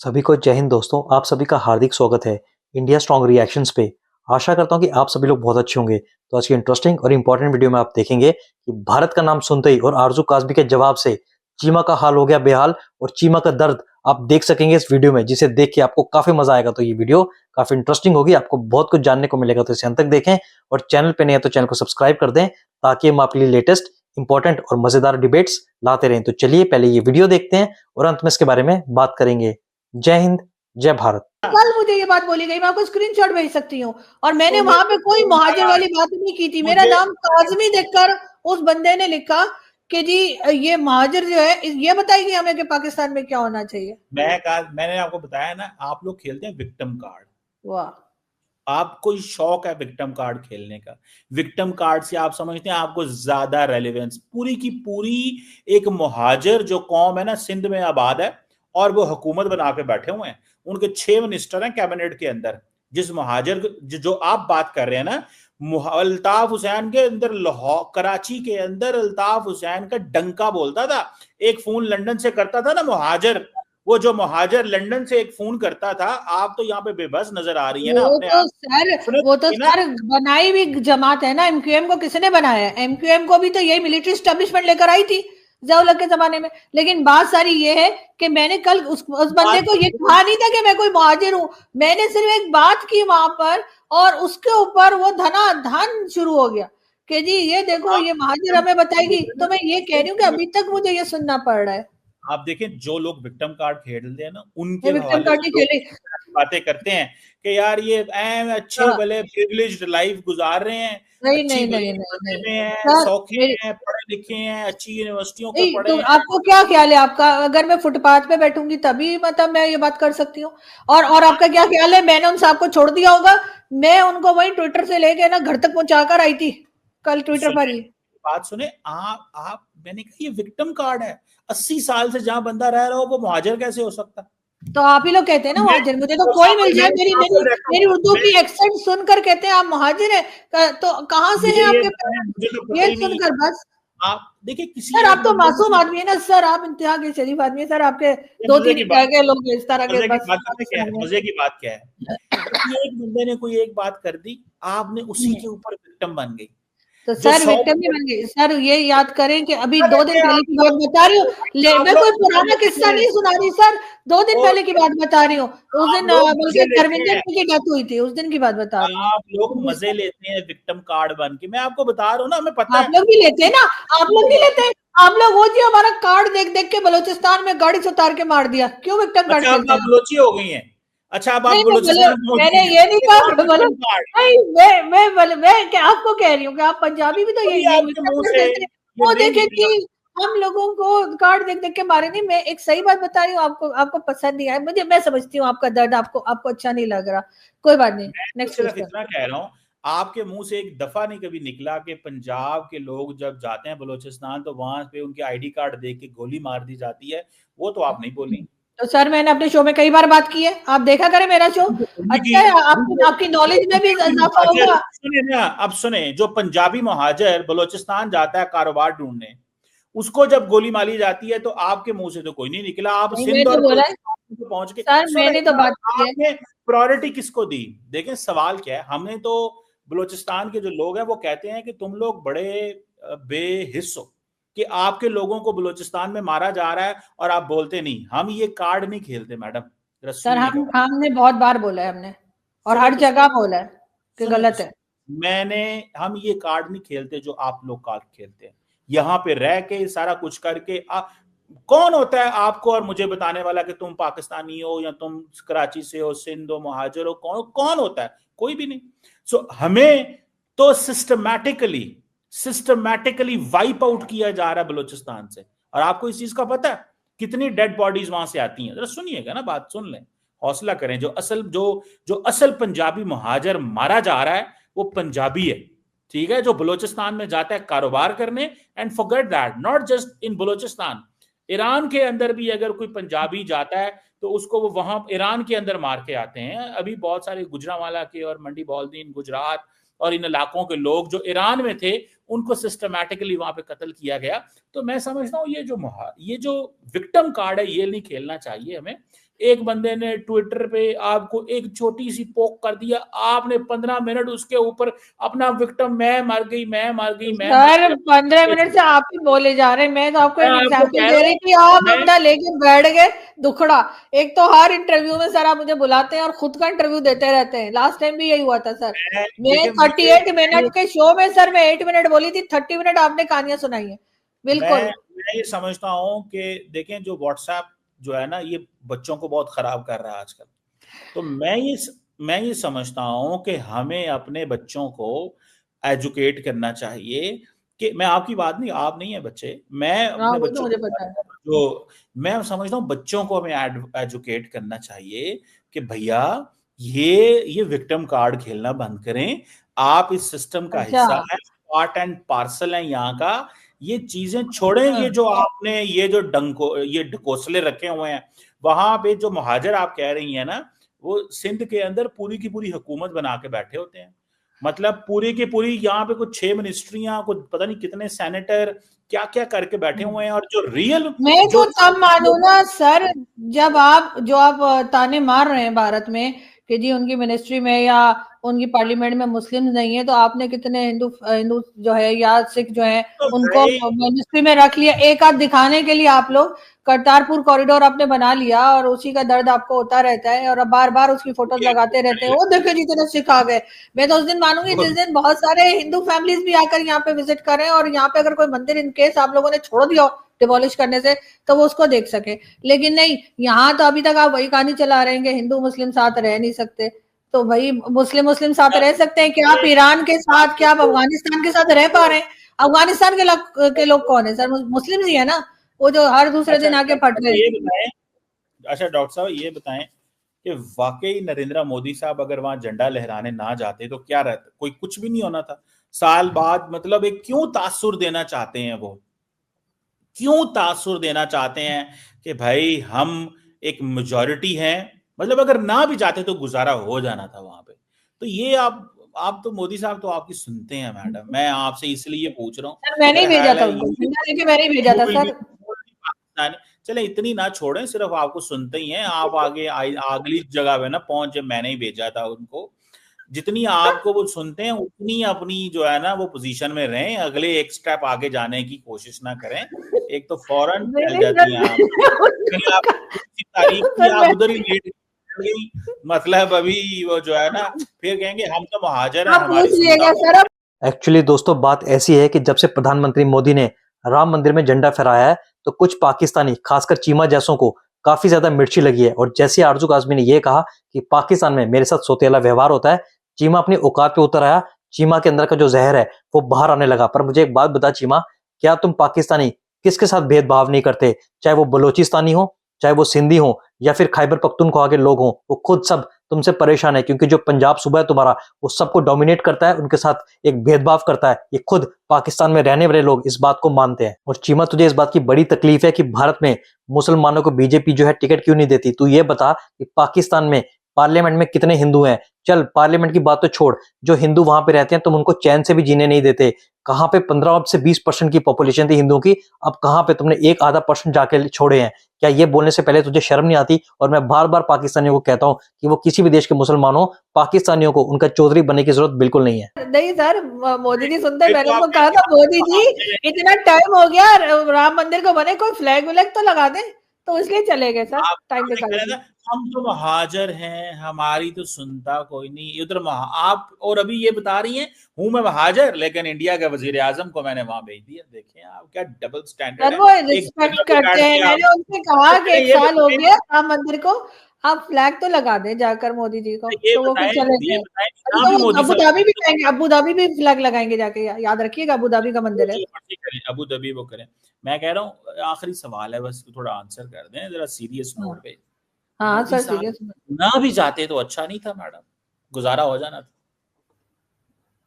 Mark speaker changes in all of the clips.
Speaker 1: सभी को जय हिंद दोस्तों। आप सभी का हार्दिक स्वागत है इंडिया स्ट्रॉन्ग रिएक्शंस पे। आशा करता हूं कि आप सभी लोग बहुत अच्छे होंगे। तो आज की इंटरेस्टिंग और इंपॉर्टेंट वीडियो में आप देखेंगे कि भारत का नाम सुनते ही और आरजू काजबी के जवाब से चीमा का हाल हो गया बेहाल और चीमा का दर्द आप देख सकेंगे इस वीडियो में, जिसे देख के आपको काफी मजा आएगा। तो ये वीडियो काफी इंटरेस्टिंग होगी, आपको बहुत कुछ जानने को मिलेगा। तो इसे अंत तक देखें और चैनल पे नहीं है तो चैनल को सब्सक्राइब कर दें, ताकि हम आपके लिए लेटेस्ट इंपॉर्टेंट और मजेदार डिबेट्स लाते रहें। तो चलिए पहले ये वीडियो देखते हैं और अंत में इसके बारे में बात करेंगे। जय हिंद, जय भारत।
Speaker 2: कल मुझे ये बात बोली गई, मैं आपको स्क्रीनशॉट भेज सकती हूँ। और मैंने
Speaker 3: तो
Speaker 2: वहां पे कोई मुहाजिर वाली बात नहीं की थी। मेरा नाम काजमी देखकर उस बंदे ने लिखा कि जी ये मुहाजिर जो है, ये बताएगी हमें कि पाकिस्तान में क्या होना चाहिए।
Speaker 3: मैंने आपको बताया ना, आप लोग खेलते हैं विक्टिम कार्ड।
Speaker 2: वाह,
Speaker 3: आपको शौक है विक्टिम कार्ड खेलने का। विक्टिम कार्ड से आप समझते हैं आपको ज्यादा रेलेवेंस। पूरी की पूरी एक मुहाजिर जो कौम है ना, सिंध में आबाद है और वो हुकूमत बना के बैठे हुए हैं। उनके 6 मिनिस्टर हैं कैबिनेट के अंदर। जिस मुहाजिर जो आप बात कर रहे हैं ना, अल्ताफ हुसैन के अंदर, लाहौर कराची के अंदर अल्ताफ हुसैन का डंका बोलता था। एक फोन लंदन से करता था ना मुहाजिर, वो जो मुहाजिर लंदन से एक फोन करता था। आप तो यहाँ पे बेबस नजर आ रही है ना अपने आप।
Speaker 2: वो तो सर बनाई भी जमात है ना। एमक्यूएम को किसने बनाया है? एमक्यूएम को भी तो यही मिलिट्री स्टैब्लिशमेंट लेकर आई थी ज़िया-उल-हक के जमाने में। लेकिन बात सारी ये है कि मैंने कल उस बंदे को ये कहा नहीं था कि मैं कोई मुहाजिर हूँ। मैंने सिर्फ एक बात की वहां पर, और उसके ऊपर वो धनाधन शुरू हो गया कि जी ये देखो ये मुहाजिर हमें बताएगी। तो मैं ये कह रही हूँ कि अभी तक मुझे ये सुनना पड़ रहा है।
Speaker 3: आप देखें, जो लोग विक्टिम कार्ड खेलते हैं ना, उनके
Speaker 2: विक्टिम
Speaker 3: हवाले
Speaker 2: कार्ड
Speaker 3: से
Speaker 2: नहीं खेले।
Speaker 3: बातें करते हैं कि यार ये अच्छे
Speaker 2: हाँ,
Speaker 3: भले प्रिविलेज्ड लाइफ गुजार रहे हैं,
Speaker 2: नहीं
Speaker 3: अच्छी
Speaker 2: नहीं
Speaker 3: भली
Speaker 2: नहीं नहीं
Speaker 3: मजे
Speaker 2: नहीं
Speaker 3: में हैं,
Speaker 2: सर,
Speaker 3: सौखे
Speaker 2: मेरी
Speaker 3: हैं, पढ़े लिखे हैं, अच्छी यूनिवर्सिटियों पे
Speaker 2: नहीं,
Speaker 3: पढ़े
Speaker 2: तो
Speaker 3: हैं।
Speaker 2: आपको क्या ख्याल है आपका? अगर मैं फुटपाथ पे बैठूंगी तभी मतलब मैं ये बात कर सकती हूँ? और आपका क्या ख्याल है? मैंने उन साहब को छोड़ दिया होगा? मैं उनको वही ट्विटर से लेके ना घर तक पहुंचा कर आई थी कल ट्विटर पर
Speaker 3: सुने,
Speaker 2: ही।
Speaker 3: बात सुने आप मैंने कहा ये विक्टिम कार्ड है। 80 साल से जहां बंदा रह रहा हो वो मुहाजिर कैसे हो सकता?
Speaker 2: तो आप ही लोग कहते हैं ना
Speaker 3: मैं
Speaker 2: मुहाजिर। मुझे तो कोई मिल जाए, मेरी
Speaker 3: जहाँ
Speaker 2: मेरी
Speaker 3: पर रहता
Speaker 2: मेरी
Speaker 3: हूँ,
Speaker 2: उर्दू की एक्सेंट सुनकर कहते हैं आप मुहाजिर है। तो कहाँ से है आपके पास?
Speaker 3: मुझे तो पता
Speaker 2: ये
Speaker 3: ही नहीं।
Speaker 2: सुनकर बस।
Speaker 3: आप देखिए, किसी
Speaker 2: सर आप
Speaker 3: एक
Speaker 2: तो
Speaker 3: बंदे
Speaker 2: मासूम
Speaker 3: ने,
Speaker 2: आदमी है ना सर, आप इंतहा के शरीफ आदमी है सर। आपके
Speaker 3: ये
Speaker 2: दो
Speaker 3: मजे
Speaker 2: तीन
Speaker 3: की
Speaker 2: कह
Speaker 3: बात,
Speaker 2: के लोग इस तरह के
Speaker 3: मजे की
Speaker 2: बस
Speaker 3: बात पता क्या है,
Speaker 2: समझ
Speaker 3: मजे की बात क्या है? किसी एक बंदे ने कोई एक बात कर दी, आपने उसी
Speaker 2: में।
Speaker 3: के ऊपर विक्टिम बन गई।
Speaker 2: तो
Speaker 3: जो
Speaker 2: सर
Speaker 3: 100
Speaker 2: विक्टिम नहीं बन गई सर। ये याद करें कि अभी 2 दिन
Speaker 3: देखिए,
Speaker 2: पहले
Speaker 3: आप
Speaker 2: की बात
Speaker 3: लोग
Speaker 2: बता रही हूँ।
Speaker 3: आप
Speaker 2: मैं
Speaker 3: लोग
Speaker 2: कोई
Speaker 3: मजे
Speaker 2: पुराना
Speaker 3: लेते
Speaker 2: किस्सा
Speaker 3: हैं,
Speaker 2: नहीं सुना रही सर। 2 दिन
Speaker 3: और
Speaker 2: पहले की बात बता रही हूँ। उस
Speaker 3: आप
Speaker 2: दिन
Speaker 3: लोग मजे
Speaker 2: बल्कि
Speaker 3: लेते
Speaker 2: धर्मेंद्र
Speaker 3: हैं,
Speaker 2: जी की डेथ हुई थी, उस दिन की बात बता रही हूँ।
Speaker 3: आप लोग मजे लेते हैं विक्टिम कार्ड बन के। मैं आपको बता रहा हूँ ना, हमें पता
Speaker 2: आप
Speaker 3: है।
Speaker 2: लोग भी लेते हैं ना? आप लोग नहीं लेते? आप लोग वो जी हमारा कार्ड देख देख के बलूचिस्तान में गाड़ी से उतार के मार दिया। क्यों विक्टिम कार्ड
Speaker 3: अच्छा, अब
Speaker 2: खेलते
Speaker 3: आप
Speaker 2: हैं?
Speaker 3: बलोची हो गई हैं। अच्छा, अब आप
Speaker 2: नहीं,
Speaker 3: बलूचिस्तान पहुंच
Speaker 2: मैंने
Speaker 3: गई हैं,
Speaker 2: ये नहीं
Speaker 3: ये
Speaker 2: कहा
Speaker 3: कौन
Speaker 2: कि
Speaker 3: विक्टिम कार्ड?
Speaker 2: नहीं, मैं क्या आपको कह रही हूँ कि आप पंजाबी भी तो
Speaker 3: अभी
Speaker 2: ये
Speaker 3: आपके
Speaker 2: विक्टिम
Speaker 3: मुंह
Speaker 2: कार्ड
Speaker 3: से
Speaker 2: खेलते हैं।
Speaker 3: ये
Speaker 2: वो
Speaker 3: नहीं
Speaker 2: देखे
Speaker 3: निकला।
Speaker 2: कि हम लोगों को कार्ड देख देख के मारे नहीं। मैं एक सही बात बता रही हूँ आपको। आपको पसंद नहीं आया मुझे, मैं समझती हूँ आपका दर्द। आपको आपको अच्छा नहीं लग रहा। कोई बात नहीं,
Speaker 3: मैं तो
Speaker 2: नेक्स्ट
Speaker 3: सिर्फ
Speaker 2: क्वेश्चन।
Speaker 3: इतना कह रहा हूँ, आपके मुंह से एक दफा नहीं कभी निकला कि पंजाब के लोग जब जाते हैं बलूचिस्तान तो वहां पे उनके आईडी कार्ड देख के गोली मार दी जाती है। वो तो आप नहीं बोली।
Speaker 2: तो सर मैंने अपने शो में कई बार बात की है, आप देखा करें मेरा शो। अच्छा है, आपकी आपकी नॉलेज में भी इजाफा होगा।
Speaker 3: सुने ना, अब सुने, जो पंजाबी मुहाजिर बलूचिस्तान जाता है कारोबार ढूंढने, उसको जब गोली मारी जाती है तो आपके मुंह से तो कोई नहीं निकला। आप
Speaker 2: नहीं, मैं
Speaker 3: सिंध
Speaker 2: तो
Speaker 3: और
Speaker 2: बोला है
Speaker 3: बलूचिस्तान पे पहुंच के
Speaker 2: सर,
Speaker 3: सुने
Speaker 2: मैंने तो
Speaker 3: ना,
Speaker 2: बात की है।
Speaker 3: आपने प्रायोरिटी किसको दी? देखें, सवाल क्या है। हमने तो बलूचिस्तान के जो लोग हैं वो कहते हैं कि तुम लोग बड़े बेहिस हो कि आपके लोगों को बलूचिस्तान में मारा जा रहा है और आप बोलते नहीं। हम ये कार्ड नहीं खेलते मैडम, जरा
Speaker 2: सर
Speaker 3: सुनिएगा।
Speaker 2: हमने बहुत बार बोला है हमने, और
Speaker 3: सुने
Speaker 2: हर
Speaker 3: तो
Speaker 2: जगह बोला है कि
Speaker 3: सुने तो
Speaker 2: गलत है।
Speaker 3: मैंने, हम ये कार्ड नहीं खेलते जो आप लोग कार्ड खेलते हैं। यहाँ पे रह के सारा कुछ करके कौन होता है आपको और मुझे बताने वाला कि तुम पाकिस्तानी हो या तुम कराची से हो, सिंध हो, मुहाजिर हो? कौन कौन होता है? कोई भी नहीं। सो हमें तो सिस्टमैटिकली वाइप आउट किया जा रहा है बलूचिस्तान से। और आपको इस चीज का पता है कितनी डेड बॉडीज वहां से आती हैं? जरा सुनिएगा ना, बात सुन लें, हौसला करें। जो असल पंजाबी मुहाजिर मारा जा रहा है वो पंजाबी है, ठीक है, जो बलूचिस्तान में जाता है कारोबार करने। And forget that, not just in Balochistan, Iran के अंदर भी अगर कोई पंजाबी जाता है तो उसको वो वहां ईरान के अंदर मार के आते हैं। अभी बहुत सारे गुजरांवाला के और मंडी बौलदीन, गुजरात और इन इलाकों के लोग जो ईरान में थे, उनको सिस्टमैटिकली वहां पे कत्ल किया गया। तो मैं समझता हूँ ये जो विक्टिम कार्ड है ये नहीं खेलना चाहिए हमें। एक बंदे ने ट्विटर पे आपको एक छोटी सी पोक कर दिया, आपने 15 मिनट उसके ऊपर अपना विक्टिम, मैं मर गई, मैं मर गई, मैं मर
Speaker 2: सर
Speaker 3: गई।
Speaker 2: 15 मिनट से आप ही बोले जा रहे हैं, मैं तो आपको
Speaker 3: मैं
Speaker 2: एक
Speaker 3: आपको
Speaker 2: एग्जांपल
Speaker 3: कह
Speaker 2: दे
Speaker 3: रहा
Speaker 2: रही
Speaker 3: हूँ,
Speaker 2: थी, आप
Speaker 3: मैं
Speaker 2: अपना लेके बैठ गए दुखड़ा। एक तो हर इंटरव्यू में सर आप मुझे बुलाते हैं और खुद का इंटरव्यू देते रहते हैं, लास्ट टाइम भी यही हुआ था सर। मैं
Speaker 3: देखिए
Speaker 2: 38 मिनट के शो में सर मैं 8 मिनट बोली थी, 30 मिनट आपने कहानियां सुनाई है। बिल्कुल।
Speaker 3: मैं ये समझता हूँ कि देखें, जो व्हाट्सएप जो है ना, ये बच्चों को बहुत खराब कर रहा है आजकल। तो मैं ये समझता हूँ कि हमें अपने बच्चों को एजुकेट करना चाहिए। कि मैं आपकी बात नहीं, आप नहीं है बच्चे, मैं
Speaker 2: हाँ
Speaker 3: अपने
Speaker 2: वो तो
Speaker 3: बच्चों
Speaker 2: मुझे
Speaker 3: को
Speaker 2: पता है।
Speaker 3: जो मैं समझता हूँ बच्चों को हमें एजुकेट करना चाहिए कि भैया ये विक्टिम कार्ड खेलना बंद करें। आप इस सिस्टम का
Speaker 2: अच्छा।
Speaker 3: हिस्सा है, पार्ट एंड पार्सल है यहाँ का। ये चीजें छोड़ें, ये जो आपने ये जो ये ढकोसले रखे हुए हैं वहां पे, जो मुहाजिर आप कह रही हैं ना, वो सिंध के अंदर पूरी की पूरी हुकूमत बना के बैठे होते हैं। मतलब पूरी की पूरी यहाँ पे कुछ 6 मिनिस्ट्रियां, कुछ पता नहीं कितने सेनेटर क्या क्या करके बैठे हुए हैं। और जो रियल
Speaker 2: मैं तो
Speaker 3: जो
Speaker 2: तब मानू ना सर, जब आप ताने मार रहे हैं भारत में कि जी उनकी मिनिस्ट्री में या उनकी पार्लियामेंट में मुस्लिम नहीं है, तो आपने कितने हिंदू हिंदू जो है या सिख जो है
Speaker 3: तो
Speaker 2: उनको
Speaker 3: भाई
Speaker 2: मिनिस्ट्री में रख लिया, एक आध दिखाने के लिए आप लोग करतारपुर कॉरिडोर आपने बना लिया और उसी का दर्द आपको होता रहता है और अब बार बार उसकी फोटोज लगाते रहते हैं, वो देखो जितने सिख आ गए। मैं तो उस दिन मानूंगी जिस दिन बहुत सारे हिंदू फैमिलीज भी आकर यहाँ पे विजिट करें और यहाँ पे अगर कोई मंदिर इनकेस आप लोगों ने छोड़ दिया डिमोलिश करने से, तो वो उसको देख सके। लेकिन नहीं, यहाँ तो अभी तक आप वही कहानी चला रहे हैं कि हिंदू मुस्लिम साथ रह नहीं सकते। तो भाई मुस्लिम मुस्लिम साथ रह सकते हैं, क्या आप ईरान के साथ, क्या आप अफगानिस्तान के साथ रह पा रहे हैं? अफगानिस्तान के लोग कौन है सर? मुस्लिम ही है ना, वो जो हर दूसरे
Speaker 3: अच्छा
Speaker 2: दिन आके फट रहे
Speaker 3: ये
Speaker 2: हैं।
Speaker 3: बताएं, अच्छा डॉक्टर साहब ये बताएं कि वाकई नरेंद्र मोदी साहब अगर वहां झंडा लहराने ना जाते तो क्या रहता, कोई कुछ भी नहीं होना था साल बाद। मतलब एक क्यों तासुर देना चाहते हैं वो, क्यों तासुर देना चाहते हैं कि भाई हम एक मेजॉरिटी हैं? मतलब अगर ना भी जाते तो गुजारा हो जाना था वहां पे। तो ये आप तो मोदी साहब तो आपकी सुनते हैं मैडम, मैं आपसे इसलिए पूछ रहा हूँ।
Speaker 2: सर मैंने ही
Speaker 3: मेरा
Speaker 2: भेजा
Speaker 3: ख्याल
Speaker 2: था
Speaker 3: है
Speaker 2: उनको, झंडा लेके मैंने ही भेजा था सर।
Speaker 3: पाकिस्तान, चले इतनी ना छोड़ें, सिर्फ आपको सुनते ही हैं आप। आगे अगली जगह पे ना पहुंचे, मैंने ही भेजा था उनको। जितनी आपको वो सुनते हैं उतनी अपनी जो है ना वो पोजीशन में रहें, अगले एक स्टेप आगे जाने की कोशिश ना करें। एक तो फौरन फैल
Speaker 2: नहीं
Speaker 3: जाती हैं आप, फिर आप
Speaker 2: सर।
Speaker 3: की तारीफ की
Speaker 2: सर
Speaker 3: आप
Speaker 2: मैं,
Speaker 3: उधर ही लेट गई। मतलब अभी वो जो है ना, फिर कहेंगे हम तो महाजर हैं,
Speaker 2: आप पूछ
Speaker 3: हमारी सुनता
Speaker 2: लिएगा
Speaker 3: कौन।
Speaker 2: सर।
Speaker 1: एक्चुअली दोस्तों बात ऐसी है कि जब से प्रधानमंत्री मोदी ने राम मंदिर में झंडा फहराया है तो कुछ पाकिस्तानी खासकर चीमा जैसों को काफी ज्यादा मिर्ची लगी है। और जैसे आरजू काज़मी ने यह कहा कि पाकिस्तान में मेरे साथ सोतेला व्यवहार होता है, चीमा अपनी औकात पे उतर आया, चीमा के अंदर का जो जहर है वो बाहर आने लगा। पर मुझे एक बात बता चीमा, क्या तुम पाकिस्तानी किसके साथ भेदभाव नहीं करते? चाहे वो बलोचिस्तानी हो, चाहे वो सिंधी हो, या फिर खैबर पख्तूनख्वा के लोग हों, वो खुद सब तुमसे परेशान है क्योंकि जो पंजाब सूबा है तुम्हारा वो सबको डोमिनेट करता है, उनके साथ एक भेदभाव करता है। ये खुद पाकिस्तान में रहने वाले लोग इस बात को मानते हैं। और चीमा तुझे इस बात की बड़ी तकलीफ है कि भारत में मुसलमानों को बीजेपी जो है टिकट क्यों नहीं देती? तू ये बता कि पाकिस्तान में पार्लियामेंट में कितने हिंदू हैं? चल पार्लियामेंट की बात तो छोड़, जो हिंदू वहां पे रहते हैं तुम उनको चैन से भी जीने नहीं देते। कहां पे 15 से 20% की पॉपुलेशन थी हिंदुओं की, अब कहां पे तुमने एक आधा % जाके छोड़े हैं? क्या ये बोलने से पहले तुझे शर्म नहीं आती? और मैं बार बार पाकिस्तानियों को कहता हूं कि वो किसी भी देश के मुसलमान हो, पाकिस्तानियों को उनका चौधरी बनने की जरूरत बिल्कुल नहीं है।
Speaker 2: नहीं सर, मोदी जी सुनते,
Speaker 3: ये
Speaker 2: मैंने
Speaker 3: तो
Speaker 2: उनको
Speaker 3: आपने
Speaker 2: कहा था मोदी जी
Speaker 3: आपने
Speaker 2: इतना टाइम हो गया राम मंदिर को बने, कोई फ्लैग व्लैग तो लगा दें, तो इसलिए चले गए सर, टाइम
Speaker 3: आपने
Speaker 2: निकाल
Speaker 3: कहा
Speaker 2: के।
Speaker 3: था हम तो महाजर हैं, हमारी तो सुनता कोई नहीं उधर आप। और अभी ये बता रही हैं हूं मैं महाजर, लेकिन इंडिया के वजीर आजम को मैंने वहां भेज दिया। देखें आप क्या डबल स्टैंडर्ड
Speaker 2: सर
Speaker 3: है।
Speaker 2: वो
Speaker 3: एक
Speaker 2: रिस्पेक्ट
Speaker 3: जगह पे
Speaker 2: करते
Speaker 3: बैठ
Speaker 2: हैं,
Speaker 3: के आप,
Speaker 2: मैंने उनसे कहा
Speaker 3: तो
Speaker 2: कि
Speaker 3: चले
Speaker 2: 1
Speaker 3: ये
Speaker 2: साल हो
Speaker 3: बताएं,
Speaker 2: गया राम मंदिर को, आप फ्लैग तो लगा दें जाकर मोदी जी को,
Speaker 3: ये
Speaker 2: तो वो फिर
Speaker 3: बताएं,
Speaker 2: चले
Speaker 3: ये
Speaker 2: गए।
Speaker 3: बताएं
Speaker 2: अभी
Speaker 3: यहाँ
Speaker 2: तो
Speaker 3: भी
Speaker 2: वो
Speaker 3: मोदी
Speaker 2: अबू
Speaker 3: साहब
Speaker 2: धाबी भी जाएंगे, अबू धाबी भी फ्लैग लगाएंगे जाके, याद रखिएगा अबू धाबी का मंदिर है।
Speaker 3: जो मर्जी करें, अबू धाबी वो करें। मैं कह रहा हूँ आखिरी सवाल है, बस थोड़ा आंसर कर दें जरा सीरियस
Speaker 2: हाँ
Speaker 3: नोट पे।
Speaker 2: हाँ
Speaker 3: मोदी
Speaker 2: सर
Speaker 3: साहब
Speaker 2: सीरियस।
Speaker 3: ना भी जाते तो अच्छा नहीं था मैडम, गुजारा हो जाना था।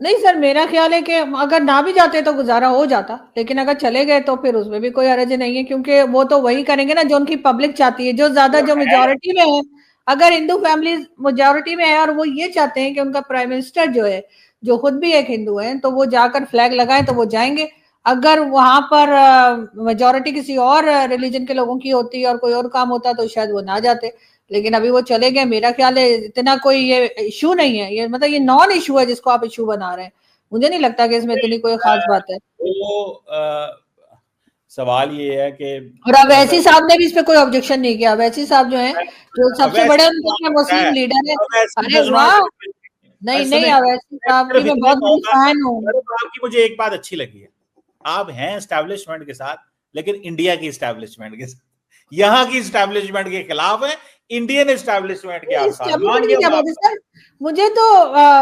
Speaker 2: नहीं सर, मेरा ख्याल है कि अगर ना भी जाते तो गुजारा हो जाता, लेकिन अगर चले गए तो फिर उसमें भी कोई हर्ज नहीं है, क्योंकि वो तो वही करेंगे ना जो उनकी पब्लिक चाहती है, जो ज्यादा
Speaker 3: वो
Speaker 2: जो
Speaker 3: है,
Speaker 2: मेजोरिटी में है। अगर हिंदू फैमिली मेजोरिटी में है और वो ये चाहते हैं कि उनका प्राइम मिनिस्टर जो है, जो खुद भी एक हिंदू है, तो वो जाकर फ्लैग लगाए तो वो जाएंगे। अगर वहां पर मेजोरिटी किसी और रिलीजन के लोगों की होती और कोई और काम होता तो शायद वो ना जाते। लेकिन अभी वो चले गए। मेरा ख्याल है इतना कोई ये इशू नहीं है, ये मतलब ये नॉन इशू है जिसको आप इशू बना रहे हैं। मुझे नहीं लगता कि इसमें इतनी कोई खास बात है।
Speaker 3: तो सवाल ये है कि
Speaker 2: और अवैसी साहब ने भी इस पे कोई ऑब्जेक्शन नहीं किया। अवैसी साहब जो हैं, जो सबसे बड़े मुस्लिम लीडर है। अरे वाह, नहीं नहीं, अवैसी साहब की मैं बहुत बड़ी फैन हूँ।
Speaker 3: आपकी मुझे एक बात अच्छी लगी है, आप हैं एस्टेब्लिशमेंट के साथ, लेकिन इंडिया की एस्टेब्लिशमेंट के साथ, यहाँ की एस्टेब्लिशमेंट के खिलाफ है, इंडियन एस्टेब्लिशमेंट के आप साथ।
Speaker 2: सर मुझे तो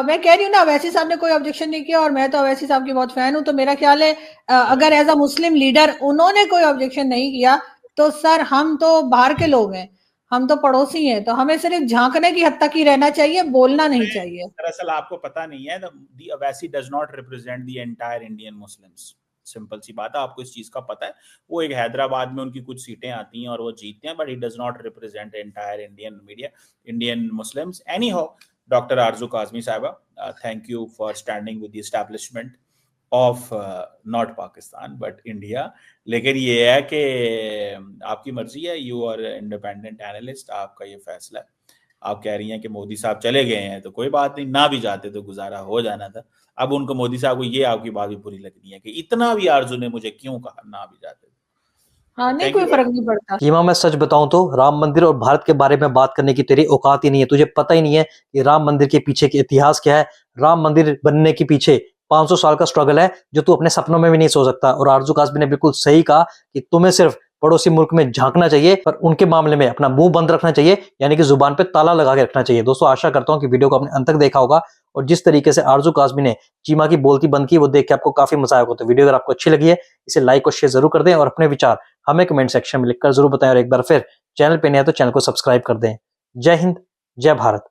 Speaker 2: मैं कह रही हूँ ना, अवैसी साहब ने कोई ऑब्जेक्शन नहीं किया और मैं तो अवैसी साहब की बहुत फैन हूँ। तो मेरा ख्याल है अगर एज अ मुस्लिम लीडर उन्होंने कोई ऑब्जेक्शन नहीं किया तो सर हम तो बाहर के लोग हैं, हम तो पड़ोसी हैं, तो हमें सिर्फ झांकने की हद तक ही रहना चाहिए, बोलना नहीं चाहिए।
Speaker 3: दरअसल आपको पता नहीं है, the Owaisi does not represent the entire Indian Muslims. Simple सी बात है, आपको इस चीज का पता है। वो एक हैदराबाद में उनकी कुछ सीटें आती हैं और वो जीतते हैं, but he does not represent entire Indian Muslims. Any how, doctor आरजू काज़मी साहिबा, thank you for standing with the establishment of not Pakistan but India. लेकिन ये है कि आपकी मर्जी है, यू आर इंडिपेंडेंट एनालिस्ट, आपका ये फैसला है। आप कह रही हैं कि मोदी साहब चले गए हैं तो कोई बात नहीं, ना भी जाते तो गुजारा हो जाना था। अब उनको मोदी साहब को ये आपकी बात भी बुरी लगनी है कि इतना भी आरजू ने मुझे क्यों कहा, ना भी जाते।
Speaker 2: हाँ, नहीं कोई फर्क नहीं पड़ता।
Speaker 1: कीमा, मैं सच बताऊं तो राम मंदिर और भारत के बारे में बात करने की तेरी औकात ही नहीं है। तुझे पता ही नहीं है कि राम मंदिर के पीछे के इतिहास क्या है। राम मंदिर बनने के पीछे 500 साल का स्ट्रगल है जो तू अपने सपनों में भी नहीं सोच सकता। और आरजू काज़मी ने बिल्कुल सही कहा कि तुम्हें सिर्फ पड़ोसी मुल्क में झांकना चाहिए, पर उनके मामले में अपना मुंह बंद रखना चाहिए, यानी कि जुबान पे ताला लगा के रखना चाहिए। दोस्तों, आशा करता हूं कि वीडियो को आपने अंत तक देखा होगा और जिस तरीके से आरजू काज़मी ने चीमा की बोलती बंद की वो देख के आपको काफी मजा आया होगा। तो वीडियो अगर आपको अच्छी लगी है इसे लाइक और शेयर जरूर कर दें और अपने विचार हमें कमेंट सेक्शन में लिखकर जरूर बताएं। और एक बार फिर चैनल पे नए हैं तो चैनल को सब्सक्राइब कर दें। जय हिंद, जय भारत।